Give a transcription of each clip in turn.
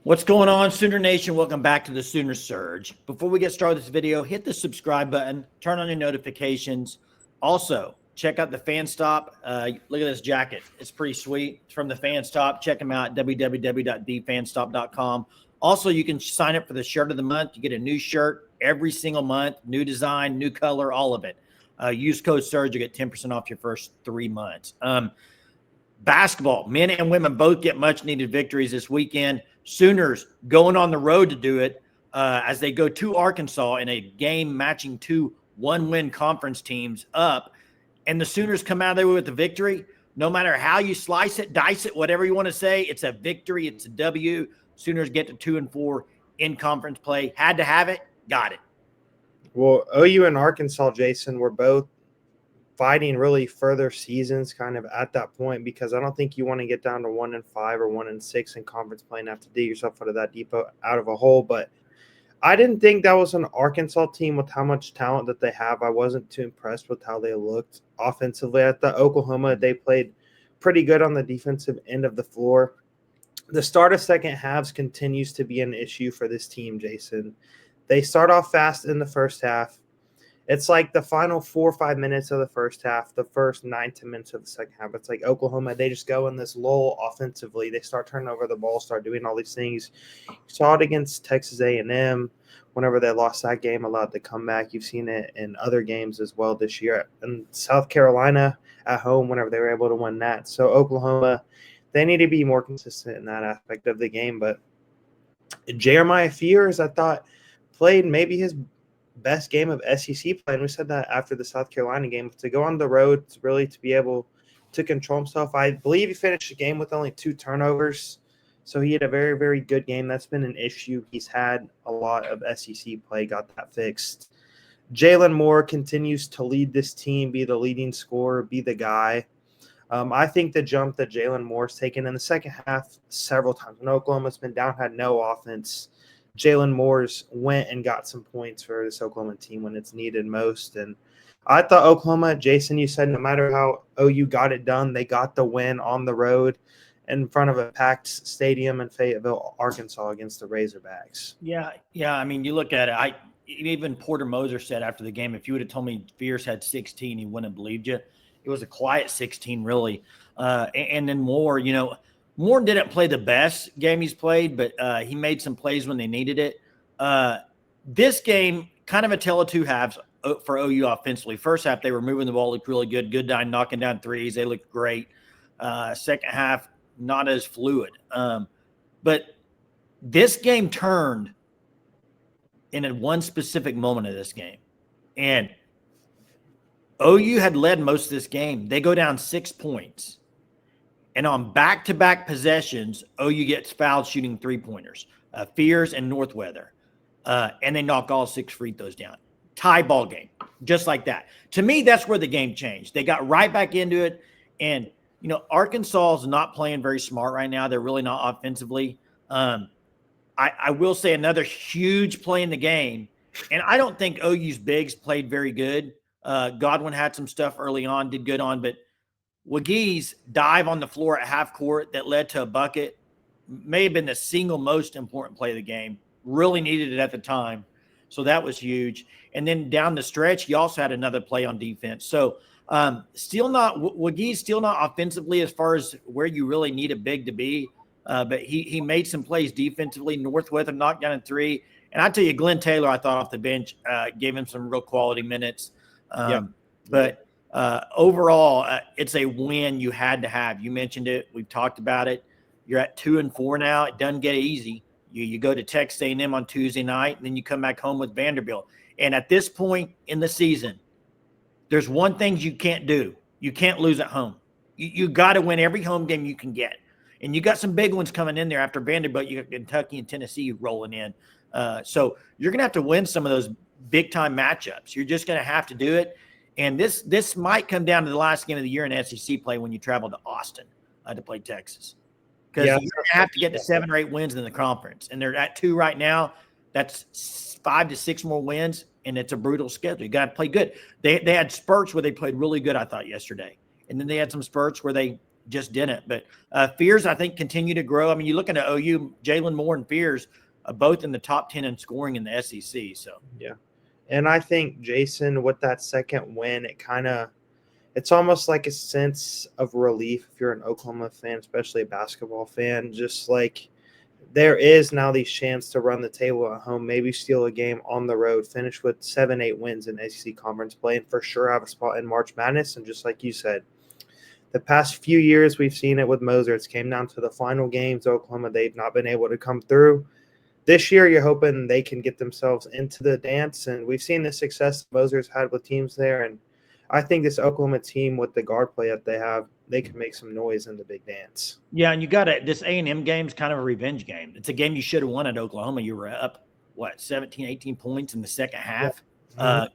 What's going on, Sooner Nation? Welcome back to the Sooner Surge. Before we get started with this video, hit the subscribe button, turn on your notifications. Also, check out the Fan Stop. Look at this jacket. It's pretty sweet. It's from the Fan Stop. Check them out, www.thefanstop.com. Also, you can sign up for the shirt of the month. You get a new shirt every single month, new design, new color, all of it. Use code SURGE, you get 10% off your first 3 months. Basketball, men and women both get much needed victories this weekend. Sooners going on the road to do it as they go to Arkansas in a game matching two one-win conference teams up. And the Sooners come out of there with a victory. No matter how you slice it, dice it, whatever you want to say, it's a victory. It's a W. Sooners get to 2-4 in conference play. Had to have it, got it. Well, OU and Arkansas, Jason, were both fighting really further seasons kind of at that point, because I don't think you want to get down to 1-5 or 1-6 in conference play and have to dig yourself out of that deep out of a hole. But I didn't think that was an Arkansas team with how much talent that they have. I wasn't too impressed with how they looked offensively. At the Oklahoma, they played pretty good on the defensive end of the floor. The start of second halves continues to be an issue for this team, Jason. They start off fast in the first half. It's like the final 4 or 5 minutes of the first half, the first 9-10 minutes of the second half. It's like Oklahoma, they just go in this lull offensively. They start turning over the ball, start doing all these things. You saw it against Texas A&M whenever they lost that game, allowed the comeback. You've seen it in other games as well this year. And South Carolina at home, whenever they were able to win that. So Oklahoma, they need to be more consistent in that aspect of the game. But Jeremiah Fears, I thought, played maybe his best game of SEC play, and we said that after the South Carolina game, to go on the road to be able to control himself. I believe he finished the game with only 2 turnovers, so he had a very, very good game. That's been an issue he's had a lot of SEC play, got that fixed. Jalen Moore continues to lead this team, be the leading scorer, be the guy. I think the jump that Jalen Moore's taken in the second half several times when Oklahoma's been down, had no offense, Jalen Moore's went and got some points for this Oklahoma team when it's needed most. And I thought Oklahoma, Jason, you said no matter how OU got it done, they got the win on the road in front of a packed stadium in Fayetteville, Arkansas against the Razorbacks. Yeah. I mean, you look at it. Even Porter Moser said after the game, if you would have told me Fierce had 16, he wouldn't have believed you. It was a quiet 16, really. And then Moore, Moore didn't play the best game he's played, but he made some plays when they needed it. This game, kind of a tale of two halves for OU offensively. First half, they were moving the ball, looked really good. Goodine knocking down threes. They looked great. Second half, not as fluid. But this game turned in one specific moment of this game. And OU had led most of this game. They go down 6 points. And on back-to-back possessions, OU gets fouled shooting three-pointers, Fears and Northweather. And they knock all 6 free throws down. Tie ball game, just like that. To me, that's where the game changed. They got right back into it. And, Arkansas is not playing very smart right now. They're really not offensively. I will say another huge play in the game. And I don't think OU's bigs played very good. Godwin had some stuff early on, did good on, but Wagee's dive on the floor at half court that led to a bucket may have been the single most important play of the game. Really needed it at the time. So that was huge. And then down the stretch, he also had another play on defense. So Wagee's still not offensively as far as where you really need a big to be. But he made some plays defensively. Northweather knocked down a 3. And I tell you, Glenn Taylor, I thought off the bench, gave him some real quality minutes. But overall, it's a win you had to have. You mentioned it. We've talked about it. You're at 2-4 now. It doesn't get easy. You go to Texas A&M on Tuesday night, and then you come back home with Vanderbilt. And at this point in the season, there's one thing you can't do. You can't lose at home. You got to win every home game you can get. And you got some big ones coming in there after Vanderbilt. You got Kentucky and Tennessee rolling in. So you're going to have to win some of those big-time matchups. You're just going to have to do it. And this might come down to the last game of the year in SEC play when you travel to Austin to play Texas. Because you're going to have to get to 7 or 8 wins in the conference. And they're at 2 right now. That's 5 to 6 more wins, and it's a brutal schedule. You got to play good. They had spurts where they played really good, I thought, yesterday. And then they had some spurts where they just didn't. But Fears, I think, continue to grow. I mean, you look at OU, Jalen Moore and Fears, both in the top 10 in scoring in the SEC. So yeah, and I think Jason, with that second win, it's almost like a sense of relief if you're an Oklahoma fan, especially a basketball fan. Just like there is now these chance to run the table at home, maybe steal a game on the road, finish with 7-8 wins in SEC conference play, and for sure have a spot in March Madness. And just like you said, the past few years we've seen it with Moser. It's came down to the final games. Oklahoma, they've not been able to come through. This year, you're hoping they can get themselves into the dance, and we've seen the success Moser's had with teams there. And I think this Oklahoma team, with the guard play that they have, they can make some noise in the big dance. Yeah, and you got this A&M game's kind of a revenge game. It's a game you should have won at Oklahoma. You were up, 17, 18 points in the second half. Yeah.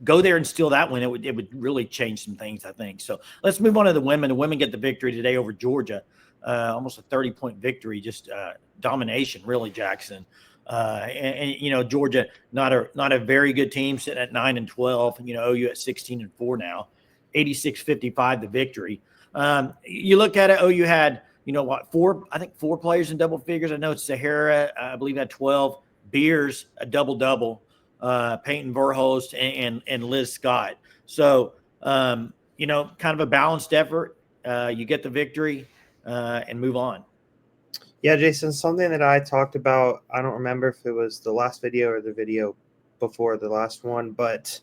Go there and steal that one. It would really change some things, I think. So let's move on to the women. The women get the victory today over Georgia. Almost a 30-point victory, just domination, really, Jackson. And Georgia, not a very good team, sitting at 9-12. OU at 16-4 now, 86-55 the victory. You look at it, OU had four players in double figures. I know it's Sahara, I believe, had 12. Beers a double. Peyton Verhulst and Liz Scott. So kind of a balanced effort. You get the victory and move on. Yeah, Jason, something that I talked about, I don't remember if it was the last video or the video before the last one, but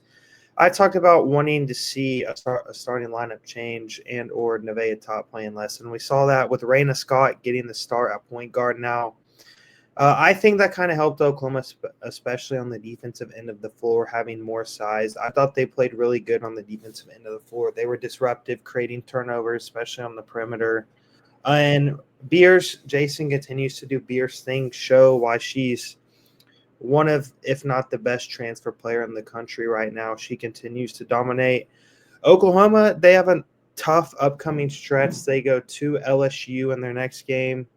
I talked about wanting to see a starting lineup change and or Nevaeh Top playing less. And we saw that with Raina Scott getting the start at point guard now. I think that kind of helped Oklahoma, especially on the defensive end of the floor, having more size. I thought they played really good on the defensive end of the floor. They were disruptive, creating turnovers, especially on the perimeter. And Beers, Jason continues to do Beers' thing, show why she's one of, if not the best transfer player in the country right now. She continues to dominate. Oklahoma, they have a tough upcoming stretch. They go to LSU in their next game,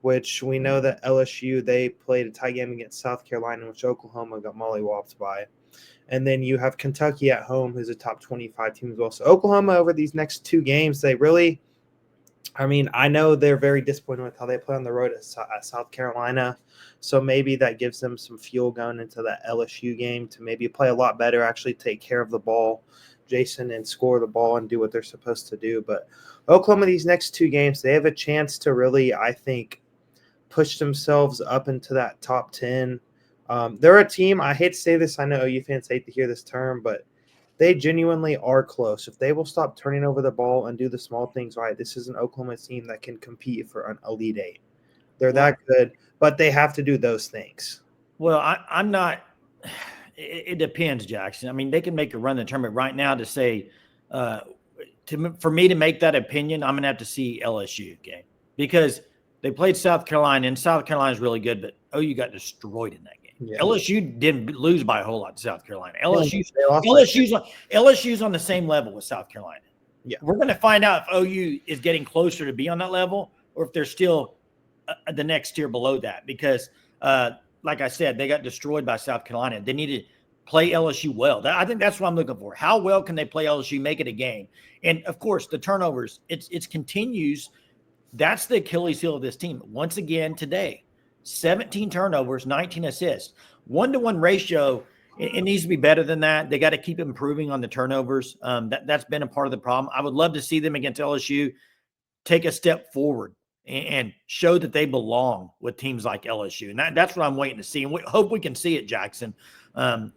which we know that LSU, they played a tie game against South Carolina, which Oklahoma got mollywopped by. And then you have Kentucky at home, who's a top 25 team as well. So Oklahoma, over these next two games, they really – I know they're very disappointed with how they play on the road at South Carolina. So maybe that gives them some fuel going into that LSU game to maybe play a lot better, actually take care of the ball, Jason, and score the ball and do what they're supposed to do. But Oklahoma, these next two games, they have a chance to really, I think, push themselves up into that top 10. They're a team, I hate to say this, I know OU fans hate to hear this term, but they genuinely are close. If they will stop turning over the ball and do the small things right, this is an Oklahoma team that can compete for an Elite Eight. They're that good, but they have to do those things. Well, I'm not – it depends, Jackson. They can make a run in the tournament right now to say for me to make that opinion, I'm going to have to see LSU game because they played South Carolina, and South Carolina is really good, but OU got destroyed in that game. Yeah. LSU didn't lose by a whole lot to South Carolina. LSU's on the same level with South Carolina. Yeah, we're going to find out if OU is getting closer to be on that level or if they're still the next tier below that. Because, like I said, they got destroyed by South Carolina. They need to play LSU well. I think that's what I'm looking for. How well can they play LSU, make it a game? And of course, the turnovers. It continues. That's the Achilles heel of this team. Once again today. 17 turnovers, 19 assists. 1-to-1 ratio, it needs to be better than that. They got to keep improving on the turnovers. That's been a part of the problem. I would love to see them against LSU take a step forward and show that they belong with teams like LSU. And that's what I'm waiting to see. And we hope we can see it, Jackson.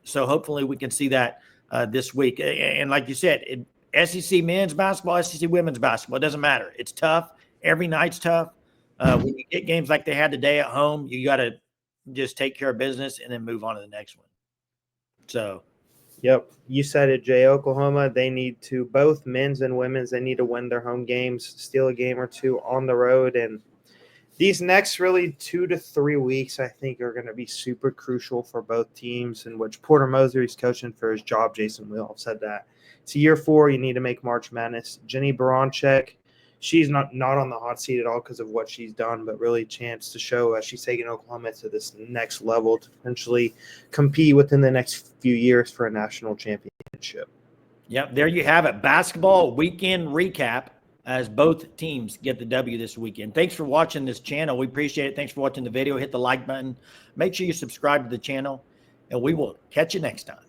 So hopefully we can see that this week. And like you said, SEC men's basketball, SEC women's basketball, it doesn't matter. It's tough. Every night's tough. When you get games like they had today at home, you got to just take care of business and then move on to the next one. So, yep, you said it, Jay. Oklahoma, they need to, both men's and women's, they need to win their home games, steal a game or two on the road. And these next really 2 to 3 weeks, I think, are going to be super crucial for both teams, in which Porter Moser is coaching for his job. Jason Will said that. It's year 4. You need to make March Madness. Jenny Baranczyk, she's not on the hot seat at all because of what she's done, but really a chance to show she's taking Oklahoma to this next level to potentially compete within the next few years for a national championship. Yep, there you have it. Basketball weekend recap. as both teams get the W this weekend. Thanks for watching this channel. We appreciate it. Thanks for watching the video. Hit the like button. Make sure you subscribe to the channel, and we will catch you next time.